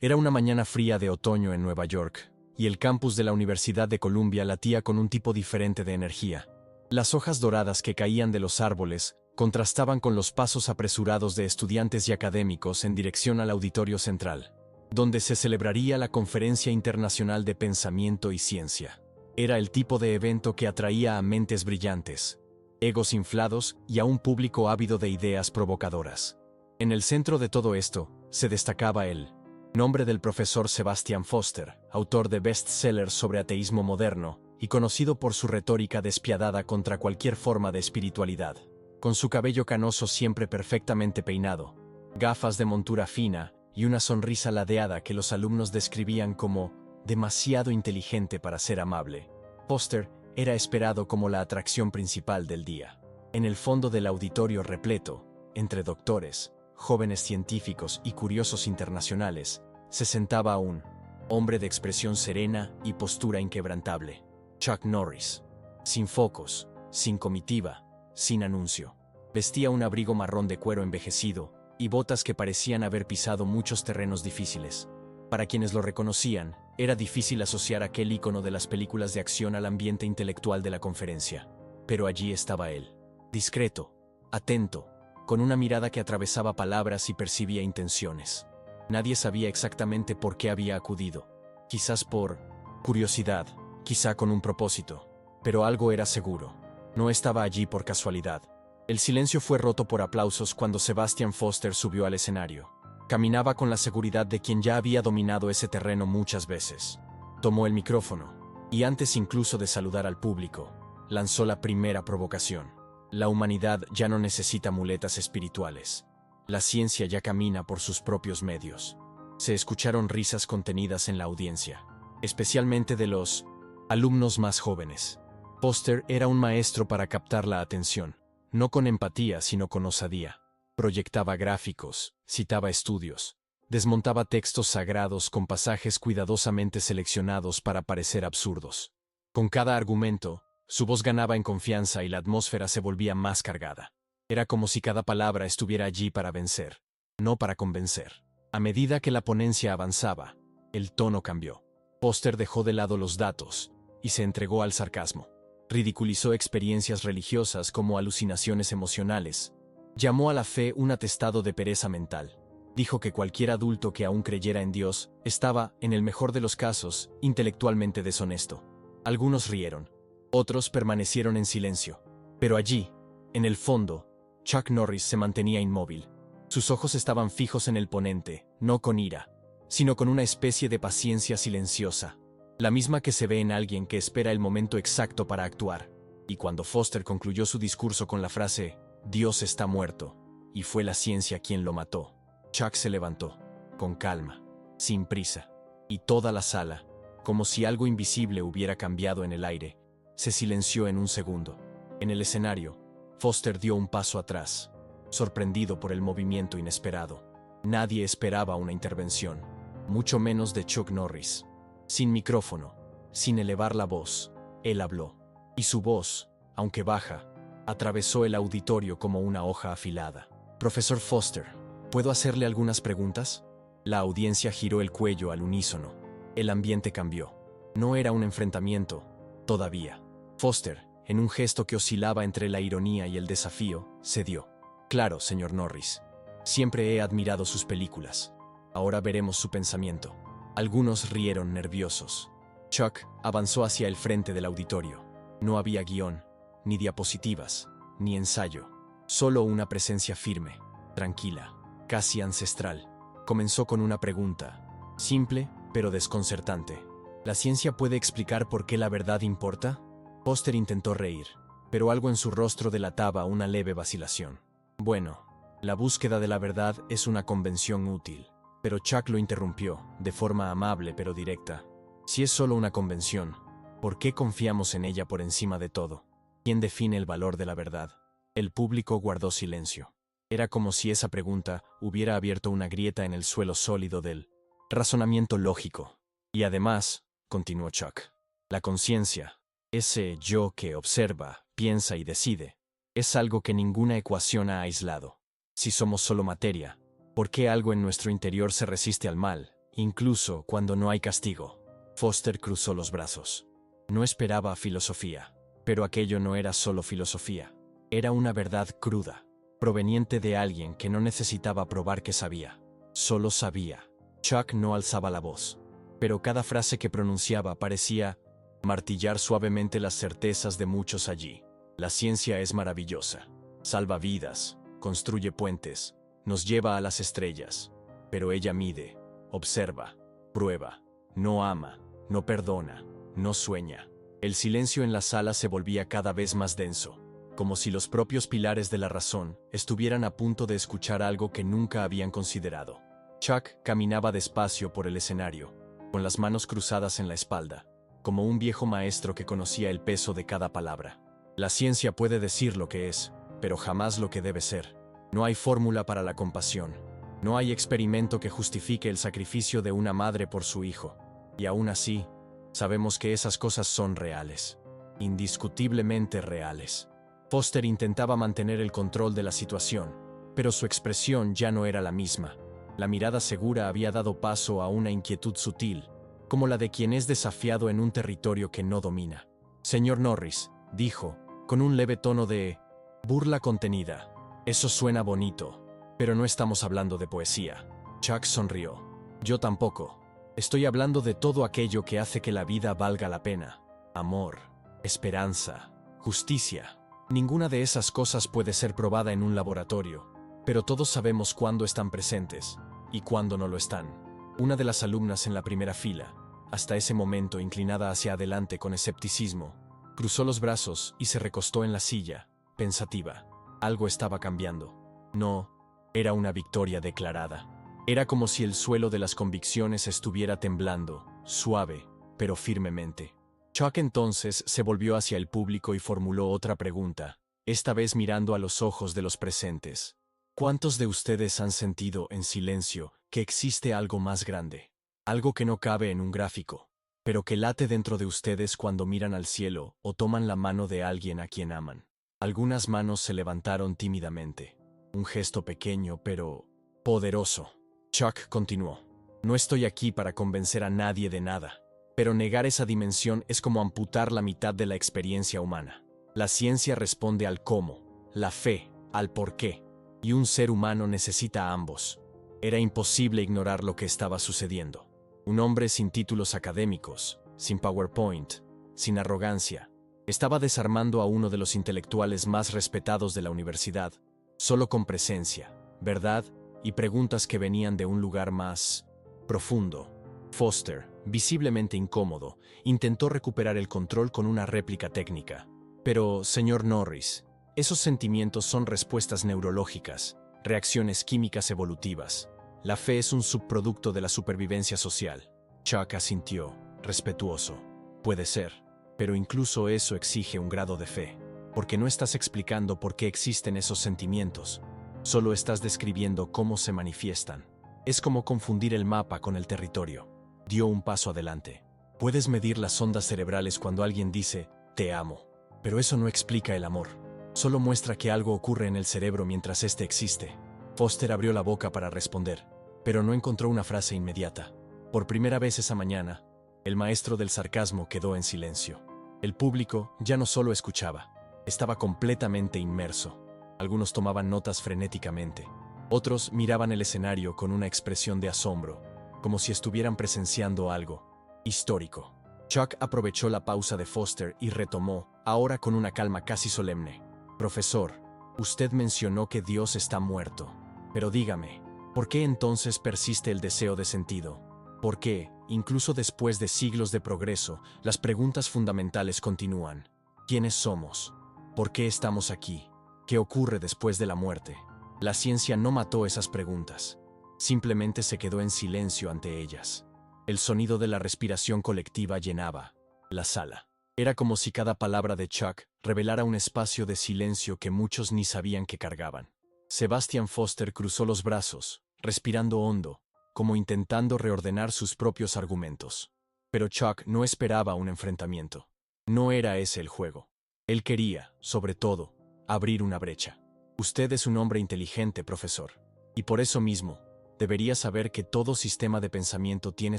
Era una mañana fría de otoño en Nueva York, y el campus de la Universidad de Columbia latía con un tipo diferente de energía. Las hojas doradas que caían de los árboles contrastaban con los pasos apresurados de estudiantes y académicos en dirección al auditorio central, donde se celebraría la Conferencia Internacional de Pensamiento y Ciencia. Era el tipo de evento que atraía a mentes brillantes, egos inflados y a un público ávido de ideas provocadoras. En el centro de todo esto, se destacaba el nombre del profesor Sebastian Foster, autor de bestsellers sobre ateísmo moderno y conocido por su retórica despiadada contra cualquier forma de espiritualidad. Con su cabello canoso siempre perfectamente peinado, gafas de montura fina y una sonrisa ladeada que los alumnos describían como demasiado inteligente para ser amable, Foster era esperado como la atracción principal del día. En el fondo del auditorio repleto, entre doctores, jóvenes científicos y curiosos internacionales, se sentaba un hombre de expresión serena y postura inquebrantable, Chuck Norris. Sin focos, sin comitiva, sin anuncio. Vestía un abrigo marrón de cuero envejecido y botas que parecían haber pisado muchos terrenos difíciles. Para quienes lo reconocían, era difícil asociar aquel ícono de las películas de acción al ambiente intelectual de la conferencia. Pero allí estaba él, discreto, atento, con una mirada que atravesaba palabras y percibía intenciones. Nadie sabía exactamente por qué había acudido. Quizás por curiosidad, quizá con un propósito. Pero algo era seguro. No estaba allí por casualidad. El silencio fue roto por aplausos cuando Sebastian Foster subió al escenario. Caminaba con la seguridad de quien ya había dominado ese terreno muchas veces. Tomó el micrófono, y antes incluso de saludar al público, lanzó la primera provocación. La humanidad ya no necesita muletas espirituales. La ciencia ya camina por sus propios medios. Se escucharon risas contenidas en la audiencia, especialmente de los alumnos más jóvenes. Foster era un maestro para captar la atención, no con empatía sino con osadía. Proyectaba gráficos, citaba estudios, desmontaba textos sagrados con pasajes cuidadosamente seleccionados para parecer absurdos. Con cada argumento, su voz ganaba en confianza y la atmósfera se volvía más cargada. Era como si cada palabra estuviera allí para vencer, no para convencer. A medida que la ponencia avanzaba, el tono cambió. Foster dejó de lado los datos y se entregó al sarcasmo. Ridiculizó experiencias religiosas como alucinaciones emocionales. Llamó a la fe un atestado de pereza mental. Dijo que cualquier adulto que aún creyera en Dios estaba, en el mejor de los casos, intelectualmente deshonesto. Algunos rieron. Otros permanecieron en silencio. Pero allí, en el fondo, Chuck Norris se mantenía inmóvil. Sus ojos estaban fijos en el ponente, no con ira, sino con una especie de paciencia silenciosa, la misma que se ve en alguien que espera el momento exacto para actuar. Y cuando Foster concluyó su discurso con la frase «Dios está muerto, y fue la ciencia quien lo mató», Chuck se levantó, con calma, sin prisa, y toda la sala, como si algo invisible hubiera cambiado en el aire, se silenció en un segundo. En el escenario, Foster dio un paso atrás, sorprendido por el movimiento inesperado. Nadie esperaba una intervención, mucho menos de Chuck Norris. Sin micrófono, sin elevar la voz, él habló. Y su voz, aunque baja, atravesó el auditorio como una hoja afilada. «Profesor Foster, ¿puedo hacerle algunas preguntas?» La audiencia giró el cuello al unísono. El ambiente cambió. No era un enfrentamiento, todavía. Foster, en un gesto que oscilaba entre la ironía y el desafío, cedió. «Claro, señor Norris. Siempre he admirado sus películas. Ahora veremos su pensamiento». Algunos rieron nerviosos. Chuck avanzó hacia el frente del auditorio. No había guión, ni diapositivas, ni ensayo. Solo una presencia firme, tranquila, casi ancestral. Comenzó con una pregunta, simple pero desconcertante. ¿La ciencia puede explicar por qué la verdad importa? Foster intentó reír, pero algo en su rostro delataba una leve vacilación. Bueno, la búsqueda de la verdad es una convención útil. Pero Chuck lo interrumpió, de forma amable pero directa. Si es solo una convención, ¿por qué confiamos en ella por encima de todo? ¿Quién define el valor de la verdad? El público guardó silencio. Era como si esa pregunta hubiera abierto una grieta en el suelo sólido del razonamiento lógico. Y además, continuó Chuck, la conciencia, ese yo que observa, piensa y decide, es algo que ninguna ecuación ha aislado. Si somos solo materia, ¿por qué algo en nuestro interior se resiste al mal, incluso cuando no hay castigo. Foster cruzó los brazos. No esperaba filosofía, pero aquello no era solo filosofía. Era una verdad cruda, proveniente de alguien que no necesitaba probar que sabía. Solo sabía. Chuck no alzaba la voz, pero cada frase que pronunciaba parecía martillar suavemente las certezas de muchos allí. La ciencia es maravillosa. Salva vidas, construye puentes, nos lleva a las estrellas. Pero ella mide, observa, prueba, no ama, no perdona, no sueña. El silencio en la sala se volvía cada vez más denso, como si los propios pilares de la razón estuvieran a punto de escuchar algo que nunca habían considerado. Chuck caminaba despacio por el escenario, con las manos cruzadas en la espalda, como un viejo maestro que conocía el peso de cada palabra. La ciencia puede decir lo que es, pero jamás lo que debe ser. No hay fórmula para la compasión. No hay experimento que justifique el sacrificio de una madre por su hijo. Y aún así, sabemos que esas cosas son reales. Indiscutiblemente reales. Foster intentaba mantener el control de la situación, pero su expresión ya no era la misma. La mirada segura había dado paso a una inquietud sutil, como la de quien es desafiado en un territorio que no domina. Señor Norris, dijo, con un leve tono de burla contenida. Eso suena bonito, pero no estamos hablando de poesía. Chuck sonrió. Yo tampoco. Estoy hablando de todo aquello que hace que la vida valga la pena. Amor, esperanza, justicia. Ninguna de esas cosas puede ser probada en un laboratorio, pero todos sabemos cuándo están presentes y cuándo no lo están. Una de las alumnas en la primera fila, hasta ese momento inclinada hacia adelante con escepticismo, cruzó los brazos y se recostó en la silla, pensativa. Algo estaba cambiando. No, era una victoria declarada. Era como si el suelo de las convicciones estuviera temblando, suave, pero firmemente. Chuck entonces se volvió hacia el público y formuló otra pregunta, esta vez mirando a los ojos de los presentes. ¿Cuántos de ustedes han sentido en silencio que existe algo más grande? Algo que no cabe en un gráfico, pero que late dentro de ustedes cuando miran al cielo o toman la mano de alguien a quien aman. Algunas manos se levantaron tímidamente. Un gesto pequeño, pero poderoso. Chuck continuó. No estoy aquí para convencer a nadie de nada, pero negar esa dimensión es como amputar la mitad de la experiencia humana. La ciencia responde al cómo, la fe, al por qué, y un ser humano necesita ambos. Era imposible ignorar lo que estaba sucediendo. Un hombre sin títulos académicos, sin PowerPoint, sin arrogancia, estaba desarmando a uno de los intelectuales más respetados de la universidad, solo con presencia, verdad y preguntas que venían de un lugar más profundo. Foster, visiblemente incómodo, intentó recuperar el control con una réplica técnica. Pero, señor Norris, esos sentimientos son respuestas neurológicas, reacciones químicas evolutivas. La fe es un subproducto de la supervivencia social. Chuck asintió, respetuoso. Puede ser, pero incluso eso exige un grado de fe, porque no estás explicando por qué existen esos sentimientos. Solo estás describiendo cómo se manifiestan. Es como confundir el mapa con el territorio. Dio un paso adelante. Puedes medir las ondas cerebrales cuando alguien dice, te amo. Pero eso no explica el amor. Solo muestra que algo ocurre en el cerebro mientras éste existe. Foster abrió la boca para responder, pero no encontró una frase inmediata. Por primera vez esa mañana, el maestro del sarcasmo quedó en silencio. El público ya no solo escuchaba, estaba completamente inmerso. Algunos tomaban notas frenéticamente. Otros miraban el escenario con una expresión de asombro, como si estuvieran presenciando algo histórico. Chuck aprovechó la pausa de Foster y retomó, ahora con una calma casi solemne. Profesor, usted mencionó que Dios está muerto. Pero dígame, ¿por qué entonces persiste el deseo de sentido? ¿Por qué, incluso después de siglos de progreso, las preguntas fundamentales continúan? ¿Quiénes somos? ¿Por qué estamos aquí? ¿Qué ocurre después de la muerte? La ciencia no mató esas preguntas. Simplemente se quedó en silencio ante ellas. El sonido de la respiración colectiva llenaba la sala. Era como si cada palabra de Chuck revelara un espacio de silencio que muchos ni sabían que cargaban. Sebastian Foster cruzó los brazos, respirando hondo, como intentando reordenar sus propios argumentos. Pero Chuck no esperaba un enfrentamiento. No era ese el juego. Él quería, sobre todo, abrir una brecha. Usted es un hombre inteligente, profesor. Y por eso mismo, Debería saber que todo sistema de pensamiento tiene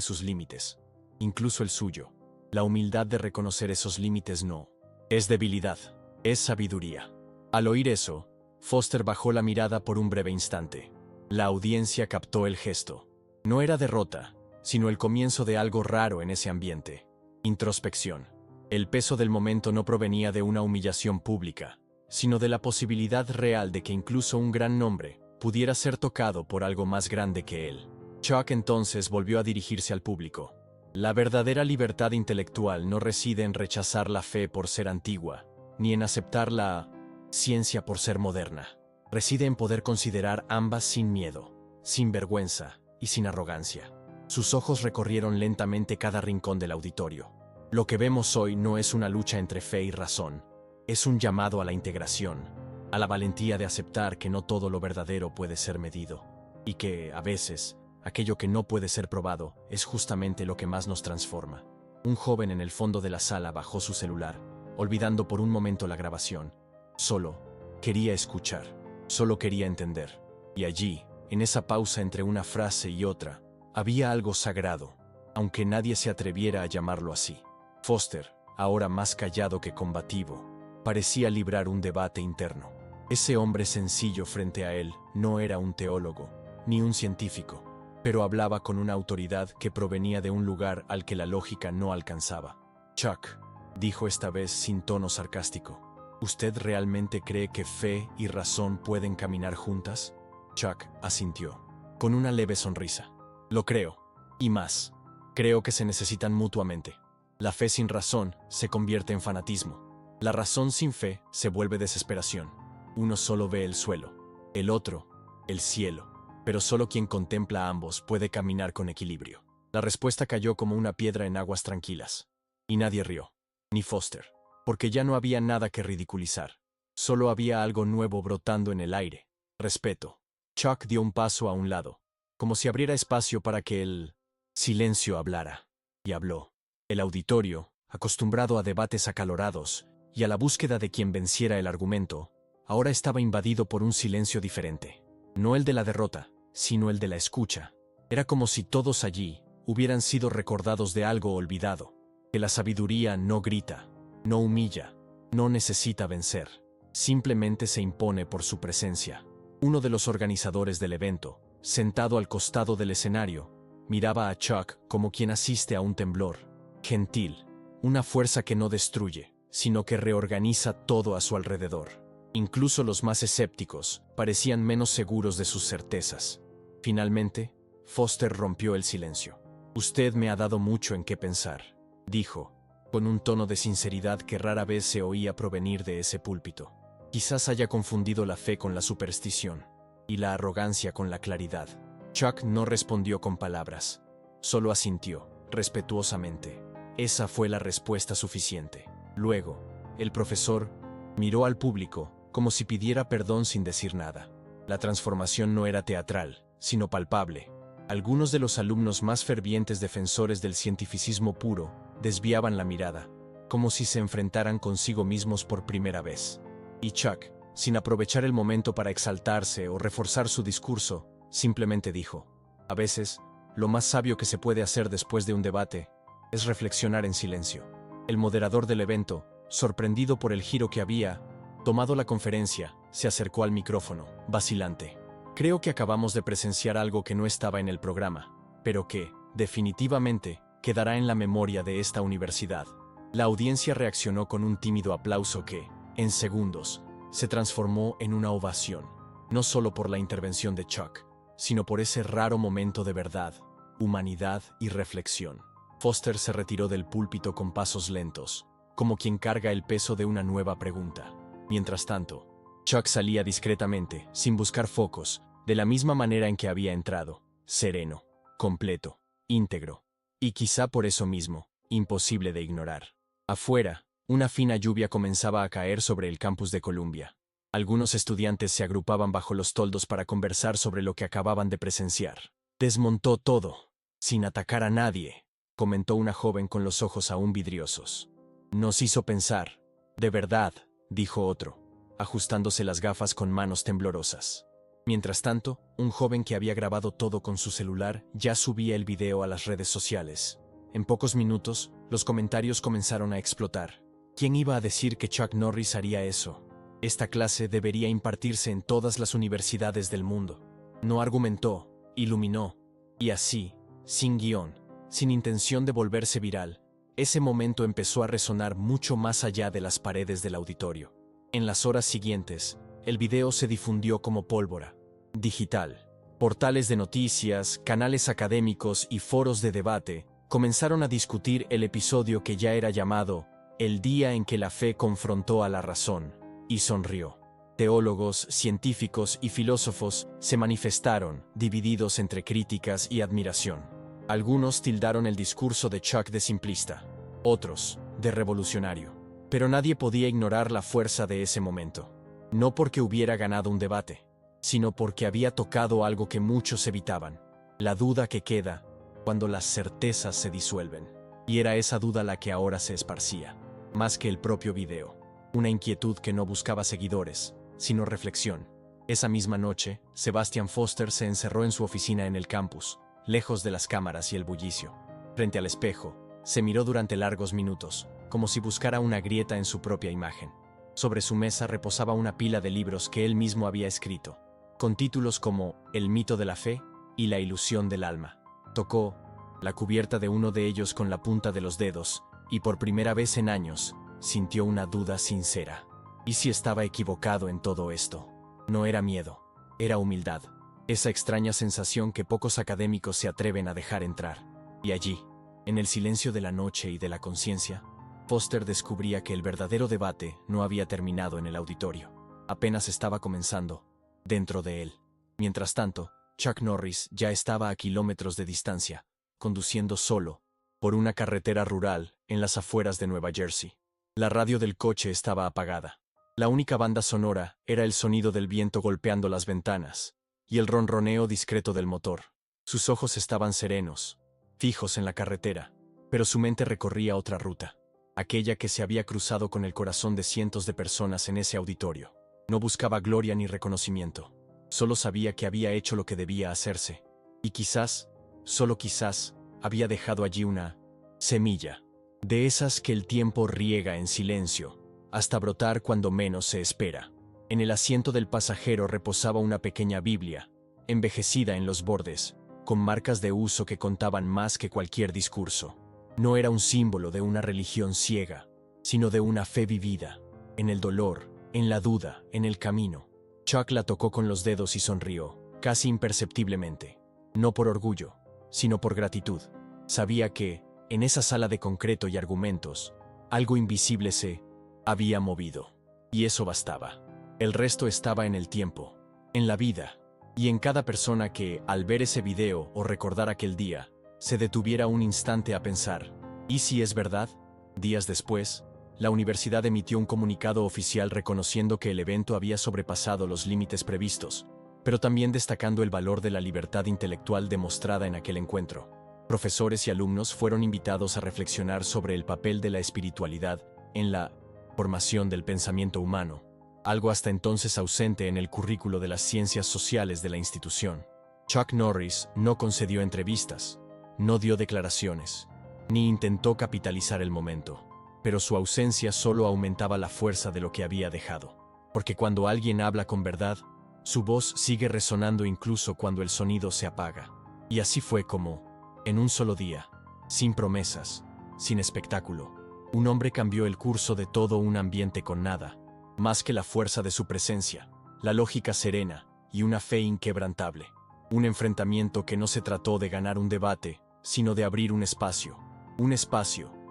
sus límites, incluso el suyo. La humildad de reconocer esos límites no es debilidad, es sabiduría. Al oír eso, Foster bajó la mirada por un breve instante. La audiencia captó el gesto. No era derrota, sino el comienzo de algo raro en ese ambiente. Introspección. El peso del momento no provenía de una humillación pública, sino de la posibilidad real de que incluso un gran nombre pudiera ser tocado por algo más grande que él. Chuck entonces volvió a dirigirse al público. La verdadera libertad intelectual no reside en rechazar la fe por ser antigua, ni en aceptar la ciencia por ser moderna. Reside en poder considerar ambas sin miedo, sin vergüenza y sin arrogancia. Sus ojos recorrieron lentamente cada rincón del auditorio. Lo que vemos hoy no es una lucha entre fe y razón, es un llamado a la integración, a la valentía de aceptar que no todo lo verdadero puede ser medido, y que, a veces, aquello que no puede ser probado es justamente lo que más nos transforma. Un joven en el fondo de la sala bajó su celular, olvidando por un momento la grabación. Solo quería escuchar, solo quería entender. Y allí, en esa pausa entre una frase y otra, había algo sagrado, aunque nadie se atreviera a llamarlo así. Foster, ahora más callado que combativo, parecía librar un debate interno. Ese hombre sencillo frente a él no era un teólogo, ni un científico, pero hablaba con una autoridad que provenía de un lugar al que la lógica no alcanzaba. Chuck, dijo esta vez sin tono sarcástico, ¿usted realmente cree que fe y razón pueden caminar juntas? Chuck asintió, con una leve sonrisa. Lo creo, y más. Creo que se necesitan mutuamente. La fe sin razón se convierte en fanatismo. La razón sin fe se vuelve desesperación. Uno solo ve el suelo, el otro, el cielo. Pero solo quien contempla a ambos puede caminar con equilibrio. La respuesta cayó como una piedra en aguas tranquilas. Y nadie rió, ni Foster, porque ya no había nada que ridiculizar. Solo había algo nuevo brotando en el aire: respeto. Chuck dio un paso a un lado, como si abriera espacio para que el silencio hablara. Y habló. El auditorio, acostumbrado a debates acalorados y a la búsqueda de quien venciera el argumento, ahora estaba invadido por un silencio diferente. No el de la derrota, sino el de la escucha. Era como si todos allí hubieran sido recordados de algo olvidado, que la sabiduría no grita, no humilla, no necesita vencer, simplemente se impone por su presencia. Uno de los organizadores del evento, sentado al costado del escenario, miraba a Chuck como quien asiste a un temblor, gentil, una fuerza que no destruye, sino que reorganiza todo a su alrededor. Incluso los más escépticos parecían menos seguros de sus certezas. Finalmente, Foster rompió el silencio. «Usted me ha dado mucho en qué pensar», dijo, con un tono de sinceridad que rara vez se oía provenir de ese púlpito. Quizás haya confundido la fe con la superstición, y la arrogancia con la claridad. Chuck no respondió con palabras, solo asintió, respetuosamente. Esa fue la respuesta suficiente. Luego, el profesor miró al público como si pidiera perdón sin decir nada. La transformación no era teatral, sino palpable. Algunos de los alumnos más fervientes defensores del cientificismo puro desviaban la mirada, como si se enfrentaran consigo mismos por primera vez. Y Chuck, sin aprovechar el momento para exaltarse o reforzar su discurso, simplemente dijo: «A veces, lo más sabio que se puede hacer después de un debate es reflexionar en silencio». El moderador del evento, sorprendido por el giro que había tomado la conferencia, se acercó al micrófono, vacilante. «Creo que acabamos de presenciar algo que no estaba en el programa, pero que, definitivamente, quedará en la memoria de esta universidad». La audiencia reaccionó con un tímido aplauso que, en segundos, se transformó en una ovación, no solo por la intervención de Chuck, sino por ese raro momento de verdad, humanidad y reflexión. Foster se retiró del púlpito con pasos lentos, como quien carga el peso de una nueva pregunta. Mientras tanto, Chuck salía discretamente, sin buscar focos, de la misma manera en que había entrado, sereno, completo, íntegro, y quizá por eso mismo, imposible de ignorar. Afuera, una fina lluvia comenzaba a caer sobre el campus de Columbia. Algunos estudiantes se agrupaban bajo los toldos para conversar sobre lo que acababan de presenciar. «Desmontó todo, sin atacar a nadie», comentó una joven con los ojos aún vidriosos. «Nos hizo pensar». «De verdad», dijo otro, ajustándose las gafas con manos temblorosas. Mientras tanto, un joven que había grabado todo con su celular ya subía el video a las redes sociales. En pocos minutos, los comentarios comenzaron a explotar. ¿Quién iba a decir que Chuck Norris haría eso? Esta clase debería impartirse en todas las universidades del mundo. No argumentó, iluminó, y así, sin guión, sin intención de volverse viral, ese momento empezó a resonar mucho más allá de las paredes del auditorio. En las horas siguientes, el video se difundió como pólvora digital. Portales de noticias, canales académicos y foros de debate comenzaron a discutir el episodio que ya era llamado El día en que la fe confrontó a la razón y sonrió. Teólogos, científicos y filósofos se manifestaron, divididos entre críticas y admiración. Algunos tildaron el discurso de Chuck de simplista, otros de revolucionario. Pero nadie podía ignorar la fuerza de ese momento. No porque hubiera ganado un debate, sino porque había tocado algo que muchos evitaban, la duda que queda cuando las certezas se disuelven. Y era esa duda la que ahora se esparcía, más que el propio video. Una inquietud que no buscaba seguidores, sino reflexión. Esa misma noche, Sebastian Foster se encerró en su oficina en el campus, lejos de las cámaras y el bullicio. Frente al espejo, se miró durante largos minutos, como si buscara una grieta en su propia imagen. Sobre su mesa reposaba una pila de libros que él mismo había escrito, con títulos como El mito de la fe y La ilusión del alma. Tocó la cubierta de uno de ellos con la punta de los dedos, y por primera vez en años, sintió una duda sincera. ¿Y si estaba equivocado en todo esto? No era miedo, era humildad. Esa extraña sensación que pocos académicos se atreven a dejar entrar. Y allí, en el silencio de la noche y de la conciencia, Foster descubría que el verdadero debate no había terminado en el auditorio. Apenas estaba comenzando, dentro de él. Mientras tanto, Chuck Norris ya estaba a kilómetros de distancia, conduciendo solo, por una carretera rural en las afueras de Nueva Jersey. La radio del coche estaba apagada. La única banda sonora era el sonido del viento golpeando las ventanas y el ronroneo discreto del motor. Sus ojos estaban serenos, fijos en la carretera, pero su mente recorría otra ruta, aquella que se había cruzado con el corazón de cientos de personas en ese auditorio. No buscaba gloria ni reconocimiento, solo sabía que había hecho lo que debía hacerse, y quizás, solo quizás, había dejado allí una semilla, de esas que el tiempo riega en silencio, hasta brotar cuando menos se espera. En el asiento del pasajero reposaba una pequeña Biblia, envejecida en los bordes, con marcas de uso que contaban más que cualquier discurso. No era un símbolo de una religión ciega, sino de una fe vivida, en el dolor, en la duda, en el camino. Chuck la tocó con los dedos y sonrió, casi imperceptiblemente. No por orgullo, sino por gratitud. Sabía que, en esa sala de concreto y argumentos, algo invisible se había movido. Y eso bastaba. El resto estaba en el tiempo, en la vida, y en cada persona que, al ver ese video o recordar aquel día, se detuviera un instante a pensar, ¿y si es verdad? Días después, la universidad emitió un comunicado oficial reconociendo que el evento había sobrepasado los límites previstos, pero también destacando el valor de la libertad intelectual demostrada en aquel encuentro. Profesores y alumnos fueron invitados a reflexionar sobre el papel de la espiritualidad en la formación del pensamiento humano, algo hasta entonces ausente en el currículo de las ciencias sociales de la institución. Chuck Norris no concedió entrevistas, no dio declaraciones, ni intentó capitalizar el momento, pero su ausencia solo aumentaba la fuerza de lo que había dejado. Porque cuando alguien habla con verdad, su voz sigue resonando incluso cuando el sonido se apaga. Y así fue como, en un solo día, sin promesas, sin espectáculo, un hombre cambió el curso de todo un ambiente con nada, más que la fuerza de su presencia, la lógica serena y una fe inquebrantable. Un enfrentamiento que no se trató de ganar un debate, sino de abrir un espacio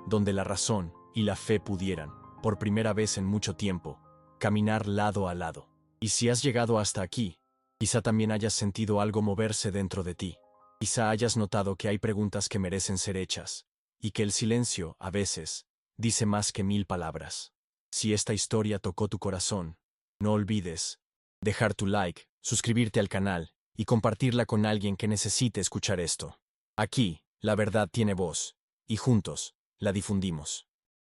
donde la razón y la fe pudieran, por primera vez en mucho tiempo, caminar lado a lado. Y si has llegado hasta aquí, quizá también hayas sentido algo moverse dentro de ti. Quizá hayas notado que hay preguntas que merecen ser hechas, y que el silencio, a veces, dice más que 1000 palabras. Si esta historia tocó tu corazón, no olvides dejar tu like, suscribirte al canal y compartirla con alguien que necesite escuchar esto. Aquí, la verdad tiene voz, y juntos, la difundimos.